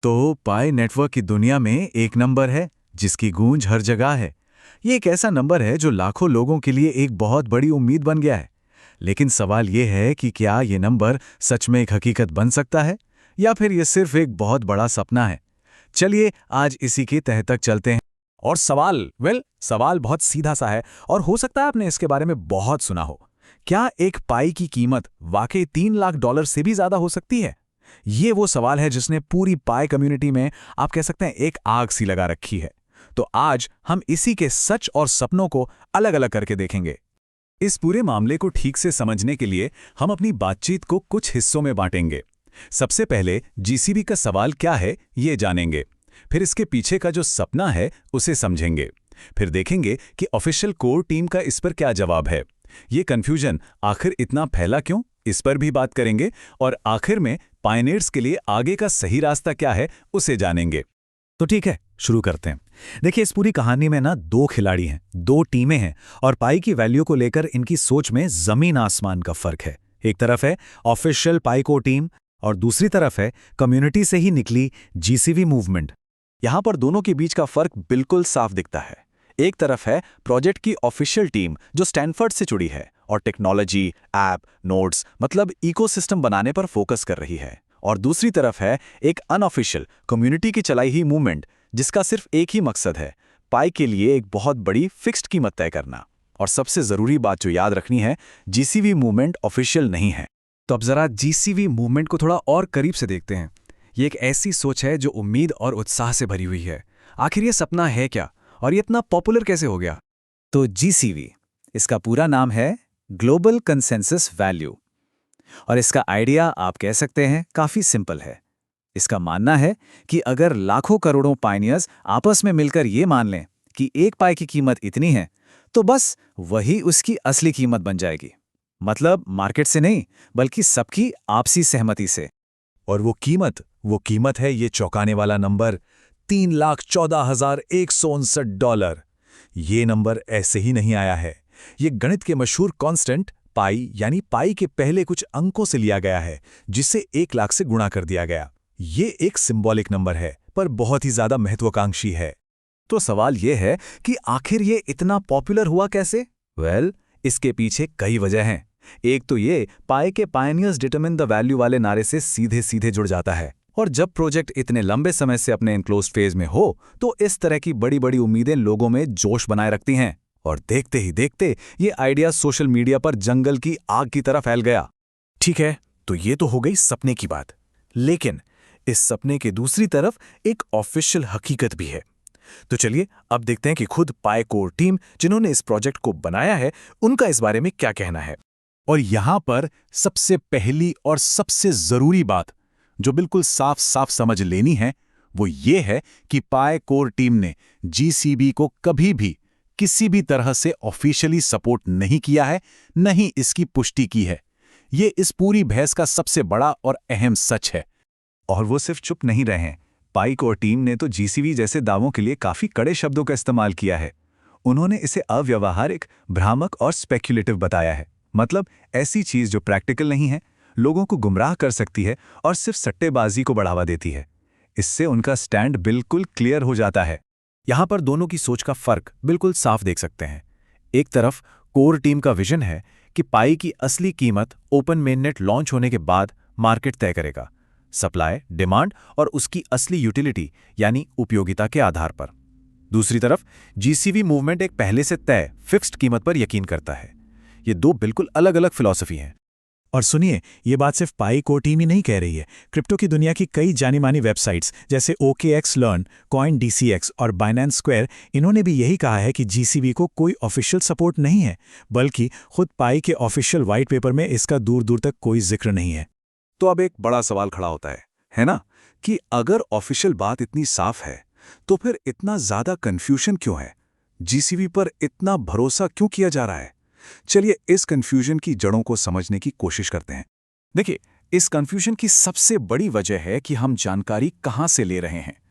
तो पाई नेटवर्क की दुनिया में एक नंबर है जिसकी गूंज हर जगह है। ये एक ऐसा नंबर है जो लाखों लोगों के लिए एक बहुत बड़ी उम्मीद बन गया है। लेकिन सवाल ये है कि क्या ये नंबर सच में एक हकीकत बन सकता है या फिर ये सिर्फ एक बहुत बड़ा सपना है। चलिए आज इसी के तह तक चलते हैं। और सवाल बहुत सीधा सा है और हो सकता है आपने इसके बारे में बहुत सुना हो। क्या एक पाई की कीमत वाकई $3 लाख से भी ज्यादा हो सकती है? ये वो सवाल है जिसने पूरी पाई कम्युनिटी में आप कह सकते हैं एक आग सी लगा रखी है। तो आज हम इसी के सच और सपनों को अलग अलग करके देखेंगे। इस पूरे मामले को ठीक से समझने के लिए हम अपनी बातचीत को कुछ हिस्सों में बांटेंगे। सबसे पहले जीसीबी का सवाल क्या है ये जानेंगे, फिर इसके पीछे का जो सपना है उसे समझेंगे, फिर देखेंगे कि ऑफिशियल कोर टीम का इस पर क्या जवाब है। ये कंफ्यूजन आखिर इतना फैला क्यों, इस पर भी बात करेंगे और आखिर में पायनियर्स के लिए आगे का सही रास्ता क्या है उसे जानेंगे। तो ठीक है, शुरू करते हैं। देखिए, इस पूरी कहानी में ना दो खिलाड़ी हैं, दो टीमें हैं और पाई की वैल्यू को लेकर इनकी सोच में जमीन आसमान का फर्क है। एक तरफ है ऑफिशियल पाई को टीम और दूसरी तरफ है कम्युनिटी से ही निकली जीसीवी मूवमेंट। यहां पर दोनों के बीच का फर्क बिल्कुल साफ दिखता है। एक तरफ है प्रोजेक्ट की ऑफिशियल टीम जो स्टैनफोर्ड से जुड़ी है और टेक्नोलॉजी, ऐप, नोड्स मतलब इकोसिस्टम बनाने पर फोकस कर रही है, और दूसरी तरफ है एक अनऑफिशियल कम्युनिटी की चलाई हुई मूवमेंट जिसका सिर्फ एक ही मकसद है, पाई के लिए एक बहुत बड़ी फिक्स्ड कीमत तय करना। और सबसे जरूरी बात जो याद रखनी है, जीसीवी मूवमेंट ऑफिशियल नहीं है। तो अब जरा जीसीवी मूवमेंट को थोड़ा और करीब से देखते हैं। ये एक ऐसी सोच है जो उम्मीद और उत्साह से भरी हुई है। आखिर ये सपना है क्या और ये इतना पॉपुलर कैसे हो गया? तो जीसीवी, इसका पूरा नाम है ग्लोबल कंसेंसस वैल्यू, और इसका आइडिया आप कह सकते हैं काफी सिंपल है। इसका मानना है कि अगर लाखों करोड़ों पायनियर्स आपस में मिलकर ये मान लें कि एक पाई की कीमत इतनी है, तो बस वही उसकी असली कीमत बन जाएगी। मतलब मार्केट से नहीं, बल्कि सबकी आपसी सहमति से। और वो कीमत है ये चौंकाने वाला नंबर, $3,14,159। ये नंबर ऐसे ही नहीं आया है। ये गणित के मशहूर कांस्टेंट पाई यानी पाई के पहले कुछ अंकों से लिया गया है, जिसे 1 लाख से गुणा कर दिया गया। ये एक सिंबॉलिक नंबर है, पर बहुत ही ज्यादा महत्वाकांक्षी है। तो सवाल ये है कि आखिर ये इतना पॉपुलर हुआ कैसे? इसके पीछे कई वजह हैं। एक तो ये पाई के पायनियर्स डिटरमिन द वैल्यू वाले नारे से सीधे सीधे जुड़ जाता है, और जब प्रोजेक्ट इतने लंबे समय से अपने इनक्लोज्ड फेज में हो तो इस तरह की बड़ी बड़ी उम्मीदें लोगों में जोश बनाए रखती हैं। और देखते ही देखते ये आइडिया सोशल मीडिया पर जंगल की आग की तरह फैल गया। ठीक है, तो ये तो हो गई सपने की बात, लेकिन इस सपने के दूसरी तरफ एक ऑफिशियल हकीकत भी है। तो चलिए अब देखते हैं कि खुद पाई कोर टीम जिन्होंने इस प्रोजेक्ट को बनाया है, उनका इस बारे में क्या कहना है। और यहां पर सबसे पहली और सबसे जरूरी बात जो बिल्कुल साफ साफ समझ लेनी है, वो ये है कि पाई कोर टीम ने जीसीबी को कभी भी किसी भी तरह से ऑफिशियली सपोर्ट नहीं किया है, न ही इसकी पुष्टि की है। ये इस पूरी बहस का सबसे बड़ा और अहम सच है। और वो सिर्फ चुप नहीं रहे हैं। पाई कोर टीम ने तो जीसीवी जैसे दावों के लिए काफी कड़े शब्दों का इस्तेमाल किया है। उन्होंने इसे अव्यावहारिक, भ्रामक और स्पेक्युलेटिव बताया है। मतलब ऐसी चीज जो प्रैक्टिकल नहीं है, लोगों को गुमराह कर सकती है और सिर्फ सट्टेबाजी को बढ़ावा देती है। इससे उनका स्टैंड बिल्कुल क्लियर हो जाता है। यहां पर दोनों की सोच का फर्क बिल्कुल साफ देख सकते हैं। एक तरफ कोर टीम का विजन है कि पाई की असली कीमत ओपन मेननेट लॉन्च होने के बाद मार्केट तय करेगा, सप्लाई, डिमांड और उसकी असली यूटिलिटी यानी उपयोगिता के आधार पर। दूसरी तरफ जीसीवी मूवमेंट एक पहले से तय फिक्स्ड कीमत पर यकीन करता है। ये दो बिल्कुल अलग अलग फिलॉसफी हैं। और सुनिए, ये बात सिर्फ पाई कोर टीम ही नहीं कह रही है। क्रिप्टो की दुनिया की कई जानी मानी वेबसाइट्स जैसे OKX Learn, CoinDCX और Binance Square, इन्होंने भी यही कहा है कि जीसीबी को कोई ऑफिशियल सपोर्ट नहीं है, बल्कि खुद पाई के ऑफिशियल व्हाइट पेपर में इसका दूर दूर तक कोई जिक्र नहीं है। तो अब एक बड़ा सवाल खड़ा होता है ना, कि अगर ऑफिशियल बात इतनी साफ है तो फिर इतना ज्यादा कंफ्यूजन क्यों है? जीसीबी पर इतना भरोसा क्यों किया जा रहा है? चलिए इस कंफ्यूजन की जड़ों को समझने की कोशिश करते हैं। देखिए, इस कंफ्यूजन की सबसे बड़ी वजह है कि हम जानकारी कहां से ले रहे हैं।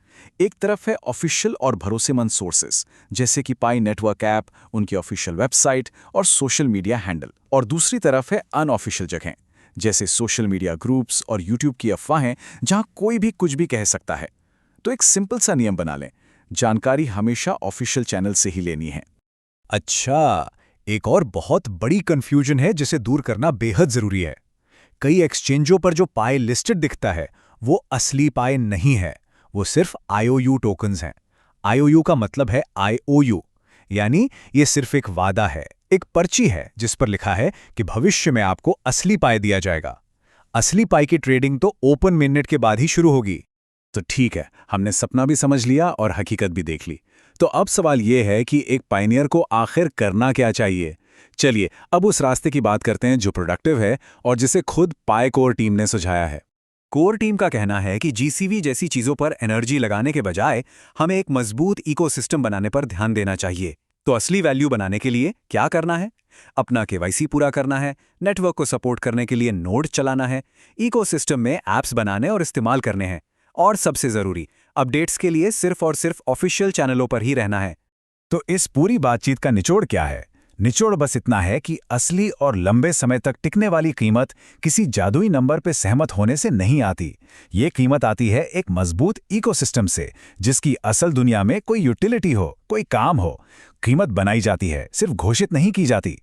एक तरफ है ऑफिशियल और भरोसेमंद सोर्सेस जैसे कि पाई नेटवर्क ऐप, उनकी ऑफिशियल वेबसाइट और सोशल मीडिया हैंडल, और दूसरी तरफ है अनऑफिशियल जगहें जैसे सोशल मीडिया ग्रुप्स और यूट्यूब की अफवाहें जहां कोई भी कुछ भी कह सकता है। तो एक सिंपल सा नियम बना लें, जानकारी हमेशा ऑफिशियल चैनल से ही लेनी है। अच्छा, एक और बहुत बड़ी कंफ्यूजन है जिसे दूर करना बेहद जरूरी है। कई एक्सचेंजों पर जो पाई लिस्टेड दिखता है वो असली पाई नहीं है, वो सिर्फ IOU टोकन्स हैं। IOU का मतलब है IOU, यानी ये सिर्फ एक वादा है, एक पर्ची है जिस पर लिखा है कि भविष्य में आपको असली पाई दिया जाएगा। असली पाई की ट्रेडिंग तो ओपन मिनट के बाद ही शुरू होगी। तो ठीक है, हमने सपना भी समझ लिया और हकीकत भी देख ली। तो अब सवाल यह है कि एक पायनियर को आखिर करना क्या चाहिए। चलिए अब उस रास्ते की बात करते हैं जो प्रोडक्टिव है और जिसे खुद पाई कोर टीम ने सुझाया है। कोर टीम का कहना है कि GCV जैसी चीजों पर एनर्जी लगाने के बजाय हमें एक मजबूत इकोसिस्टम बनाने पर ध्यान देना चाहिए। तो असली वैल्यू बनाने के लिए क्या करना है? अपना KYC पूरा करना है, नेटवर्क को सपोर्ट करने के लिए नोड चलाना है, इकोसिस्टम में ऐप्स बनाने और इस्तेमाल करने हैं, और सबसे जरूरी, अपडेट्स के लिए सिर्फ और सिर्फ ऑफिशियल चैनलों पर ही रहना है। तो इस पूरी बातचीत का निचोड़ क्या है? निचोड़ बस इतना है कि असली और लंबे समय तक टिकने वाली कीमत किसी जादुई नंबर पे सहमत होने से नहीं आती। ये कीमत आती है एक मजबूत इकोसिस्टम से, जिसकी असल दुनिया में कोई यूटिलिटी हो, कोई काम हो। कीमत बनाई जाती है, सिर्फ घोषित नहीं की जाती।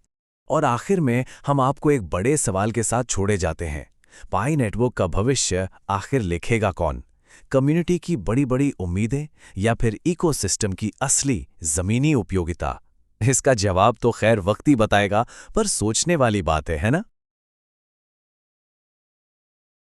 और आखिर में हम आपको एक बड़े सवाल के साथ छोड़े जाते हैं। पाई नेटवर्क का भविष्य आखिर लिखेगा कौन? कम्युनिटी की बड़ी बड़ी उम्मीदें या फिर इकोसिस्टम की असली जमीनी उपयोगिता? इसका जवाब तो खैर वक्त ही बताएगा, पर सोचने वाली बात है ना?